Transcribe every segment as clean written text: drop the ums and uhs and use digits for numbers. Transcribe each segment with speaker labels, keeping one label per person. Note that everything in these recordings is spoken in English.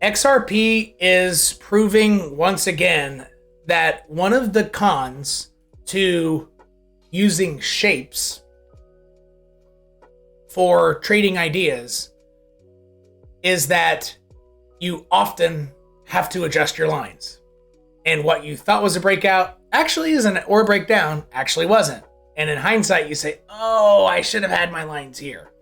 Speaker 1: XRP is proving once again that one of the cons to using shapes for trading ideas is that you often have to adjust your lines. And what you thought was a breakout actually isn't, or a breakdown actually wasn't. And in hindsight, you say, oh, I should have had my lines here.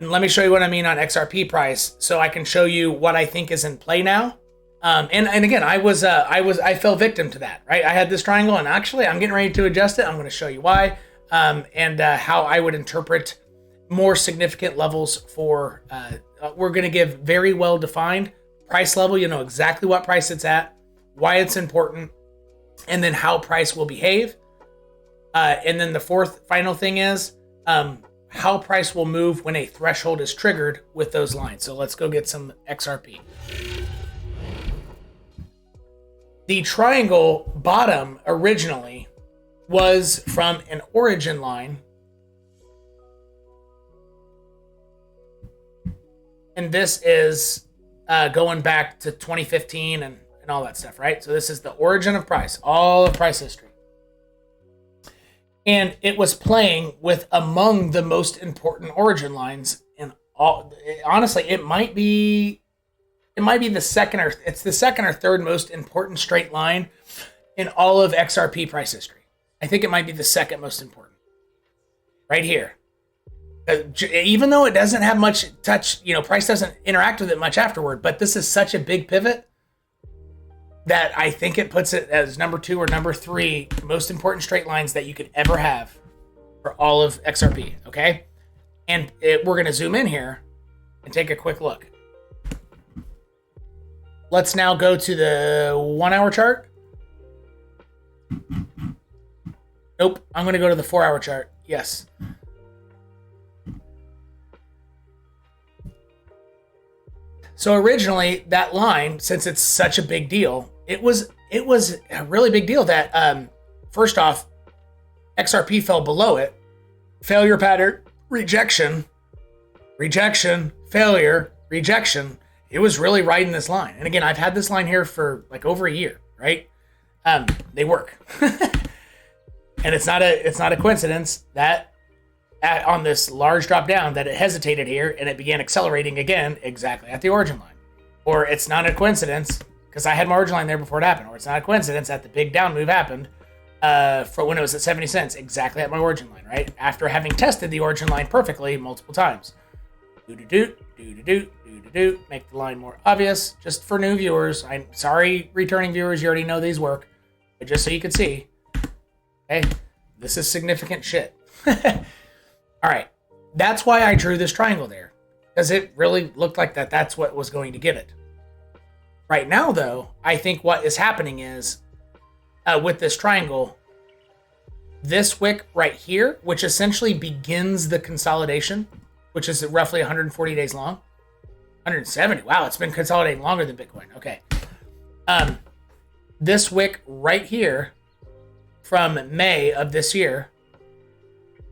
Speaker 1: And let me show you what I mean on XRP price, so I can show you what I think is in play now. And again, I fell victim to that, right? I had this triangle, and actually, I'm getting ready to adjust it. I'm going to show you why, and how I would interpret more significant levels for. We're going to give very well defined price level. You know exactly what price it's at, why it's important, and then how price will behave. And then the fourth final thing is how price will move when a threshold is triggered with those lines. So let's go get some XRP. The triangle bottom originally was from an origin line. And this is going back to 2015 and all that stuff, right? So this is the origin of price, all of price history. And it was playing with among the most important origin lines in all. Honestly, it might be the second or third most important straight line in all of XRP price history. I think it might be the second most important. Right here. Even though it doesn't have much touch, price doesn't interact with it much afterward, but this is such a big pivot that I think it puts it as number 2 or number 3 most important straight lines that you could ever have for all of XRP, okay? And we're going to zoom in here and take a quick look. Let's now go to the 1 hour chart. Nope, I'm going to go to the 4 hour chart. Yes. So originally, that line, since it's such a big deal, it was a really big deal that, first off, XRP fell below it. Failure pattern, rejection, failure, rejection. It was really riding this line. And again, I've had this line here for like over a year, right? They work. And it's not a coincidence that on this large drop down that it hesitated here and it began accelerating again exactly at the origin line. Or it's not a coincidence because I had my origin line there before it happened. Or it's not a coincidence that the big down move happened for when it was at 70 cents exactly at my origin line, right? After having tested the origin line perfectly multiple times. Make the line more obvious. Just for new viewers. I'm sorry, returning viewers, you already know these work. But just so you can see. Okay, this is significant shit. All right, that's why I drew this triangle there, because it really looked like that's what was going to give it. Right now, though, I think what is happening is with this triangle, this wick right here, which essentially begins the consolidation, which is roughly 140 days long. 170, wow, it's been consolidating longer than Bitcoin. Okay. This wick right here from May of this year,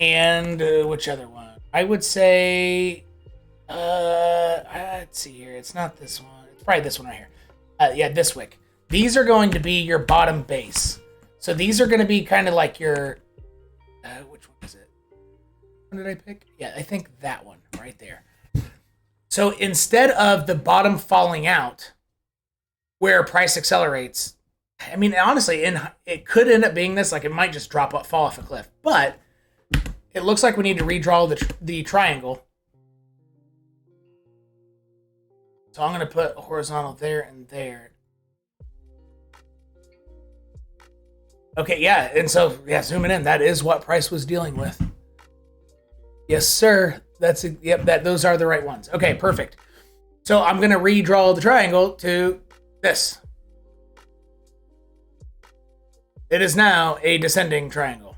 Speaker 1: and which other one? I would say, let's see here. It's not this one. It's probably this one right here. Yeah, this wick. These are going to be your bottom base. So these are going to be kind of like your, which one is it? What did I pick? Yeah, I think that one right there. So instead of the bottom falling out where price accelerates, I mean, honestly, it could end up being this, like it might just fall off a cliff, but it looks like we need to redraw the triangle. So I'm going to put a horizontal there and there. Okay, yeah, and so, yeah, zooming in, that is what price was dealing with. Yes, sir. Those are the right ones. Okay, perfect. So I'm going to redraw the triangle to this. It is now a descending triangle,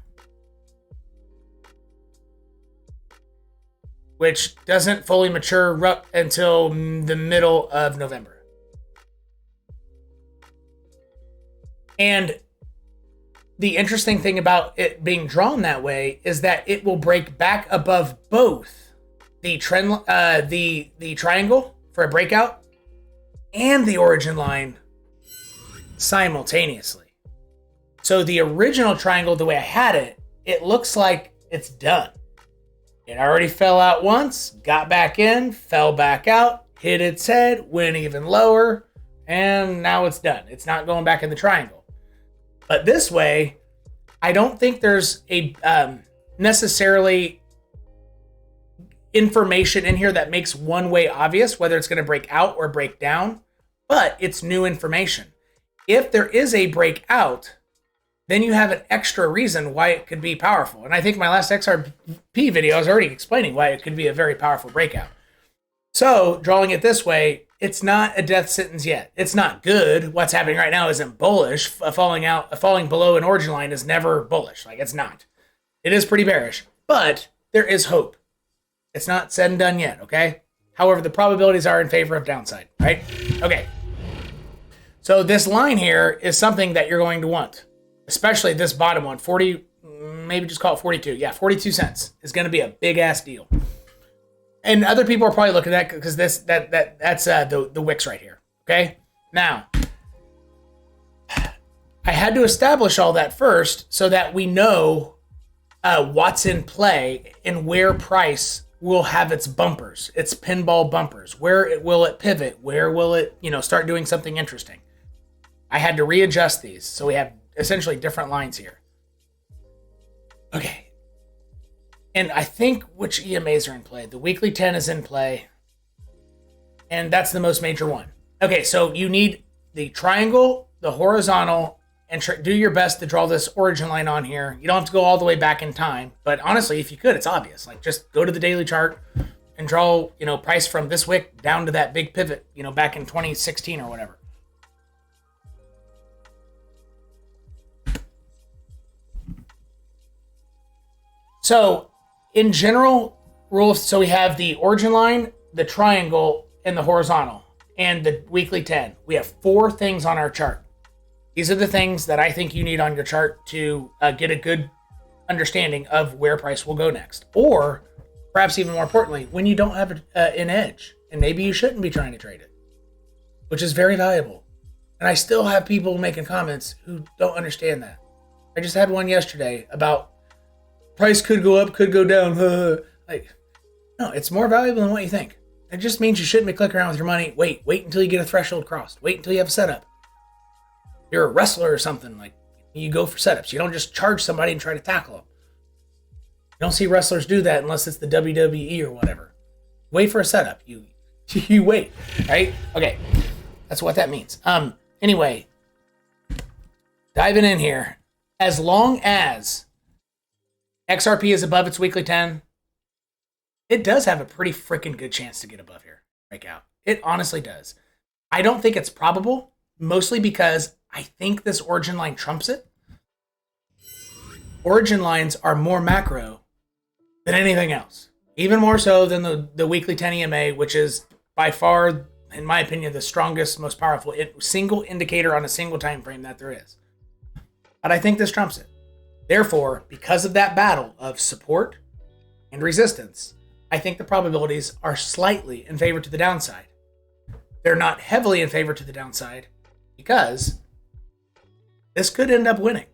Speaker 1: which doesn't fully mature until the middle of November. And the interesting thing about it being drawn that way is that it will break back above both the trend, the triangle for a breakout, and the origin line simultaneously. So the original triangle, the way I had it, it looks like it's done. It already fell out once, got back in, fell back out, hit its head, went even lower, and now it's done. It's not going back in the triangle. But this way, I don't think there's a necessarily information in here that makes one way obvious whether it's going to break out or break down, but it's new information. If there is a breakout, then you have an extra reason why it could be powerful. And I think my last XRP video I was already explaining why it could be a very powerful breakout. So drawing it this way, it's not a death sentence yet. It's not good. What's happening right now isn't bullish. Falling below an origin line is never bullish. Like, it's not. It is pretty bearish, but there is hope. It's not said and done yet, okay? However, the probabilities are in favor of downside, right? Okay. So this line here is something that you're going to want, especially this bottom one, 40, maybe just call it 42. Yeah, 42 cents is going to be a big ass deal. And other people are probably looking at that because that's the wicks right here. Okay. Now, I had to establish all that first so that we know what's in play and where price will have its bumpers, its pinball bumpers. Where will it pivot? Where will it, start doing something interesting? I had to readjust these, so we have essentially different lines here. Okay. And I think which EMAs are in play. The weekly 10 is in play. And that's the most major one. Okay, so you need the triangle, the horizontal, and do your best to draw this origin line on here. You don't have to go all the way back in time. But honestly, if you could, it's obvious. Like, just go to the daily chart and draw, price from this wick down to that big pivot, back in 2016 or whatever. So, in general rules, so we have the origin line, the triangle, and the horizontal, and the weekly 10. We have 4 things on our chart. These are the things that I think you need on your chart to get a good understanding of where price will go next. Or, perhaps even more importantly, when you don't have an edge, and maybe you shouldn't be trying to trade it, which is very valuable. And I still have people making comments who don't understand that. I just had one yesterday about price could go up, could go down. Like, no, it's more valuable than what you think. It just means you shouldn't be clicking around with your money. Wait until you get a threshold crossed. Wait until you have a setup. You're a wrestler or something. Like, you go for setups. You don't just charge somebody and try to tackle them. You don't see wrestlers do that unless it's the WWE or whatever. Wait for a setup. You wait, right? Okay, that's what that means. Anyway, diving in here. As long as XRP is above its weekly 10, it does have a pretty freaking good chance to get above here, break out. It honestly does. I don't think it's probable, mostly because I think this origin line trumps it. Origin lines are more macro than anything else, even more so than the weekly 10 EMA, which is by far, in my opinion, the strongest, most powerful single indicator on a single time frame that there is. But I think this trumps it. Therefore, because of that battle of support and resistance, I think the probabilities are slightly in favor to the downside. They're not heavily in favor to the downside because this could end up winning.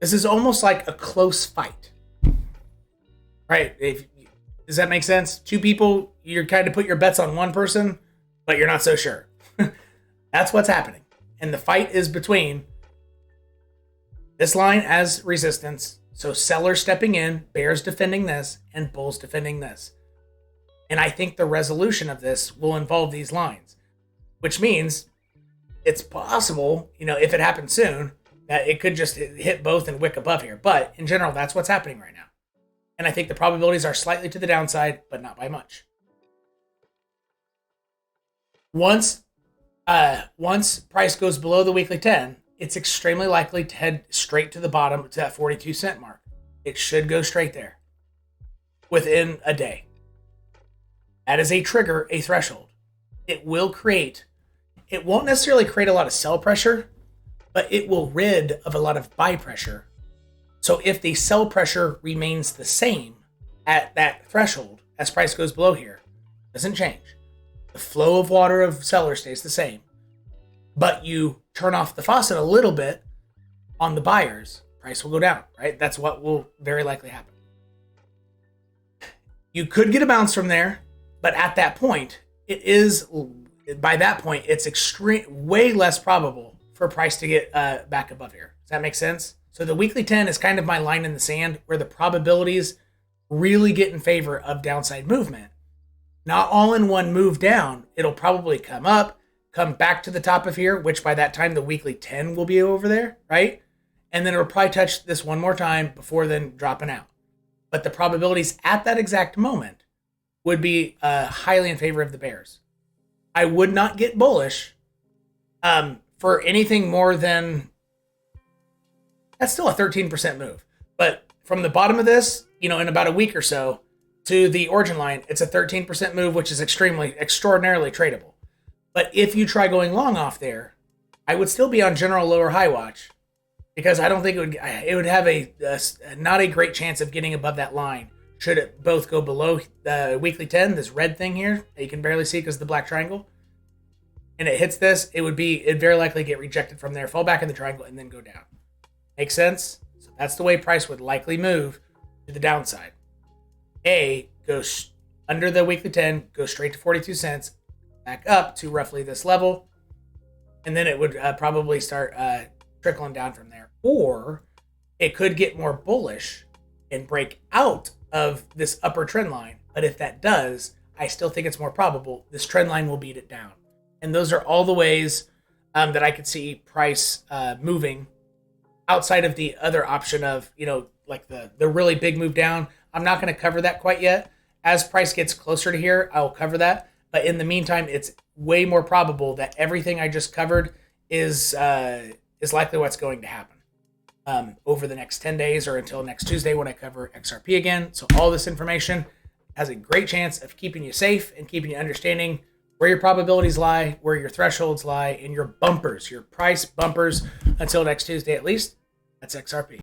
Speaker 1: This is almost like a close fight, right? Does that make sense? 2 people, you're kind of put your bets on one person, but you're not so sure. That's what's happening. And the fight is between this line as resistance, so sellers stepping in, bears defending this, and bulls defending this. And I think the resolution of this will involve these lines, which means it's possible, if it happens soon, that it could just hit both and wick above here. But in general, that's what's happening right now. And I think the probabilities are slightly to the downside, but not by much. Once price goes below the weekly 10, it's extremely likely to head straight to the bottom to that 42 cent mark. It should go straight there within a day. That is a trigger, a threshold. It won't necessarily create a lot of sell pressure, but it will rid of a lot of buy pressure. So if the sell pressure remains the same at that threshold as price goes below here, doesn't change. The flow of water of sellers stays the same, but you turn off the faucet a little bit on the buyers, price will go down, right? That's what will very likely happen. You could get a bounce from there, but at that point, it's way less probable for price to get back above here. Does that make sense? So the weekly 10 is kind of my line in the sand where the probabilities really get in favor of downside movement. Not all in one move down. It'll probably come up, come back to the top of here, which by that time the weekly 10 will be over there, right? And then it'll probably touch this one more time before then dropping out. But the probabilities at that exact moment would be highly in favor of the bears. I would not get bullish for anything more than, that's still a 13% move. But from the bottom of this, in about a week or so to the origin line, it's a 13% move, which is extraordinarily tradable. But if you try going long off there, I would still be on general lower high watch because I don't think it would have not a great chance of getting above that line. Should it both go below the weekly 10, this red thing here that you can barely see because of the black triangle, and it hits this, it'd very likely get rejected from there, fall back in the triangle, and then go down. Make sense? So that's the way price would likely move to the downside. A goes under the weekly 10, goes straight to 42 cents, back up to roughly this level, and then it would probably start trickling down from there. Or it could get more bullish and break out of this upper trend line. But if that does, I still think it's more probable this trend line will beat it down. And those are all the ways that I could see price moving outside of the other option of, like the really big move down. I'm not going to cover that quite yet. As price gets closer to here, I'll cover that. But in the meantime, it's way more probable that everything I just covered is likely what's going to happen over the next 10 days or until next Tuesday when I cover XRP again. So all this information has a great chance of keeping you safe and keeping you understanding where your probabilities lie, where your thresholds lie, and your bumpers, your price bumpers until next Tuesday at least. That's XRP.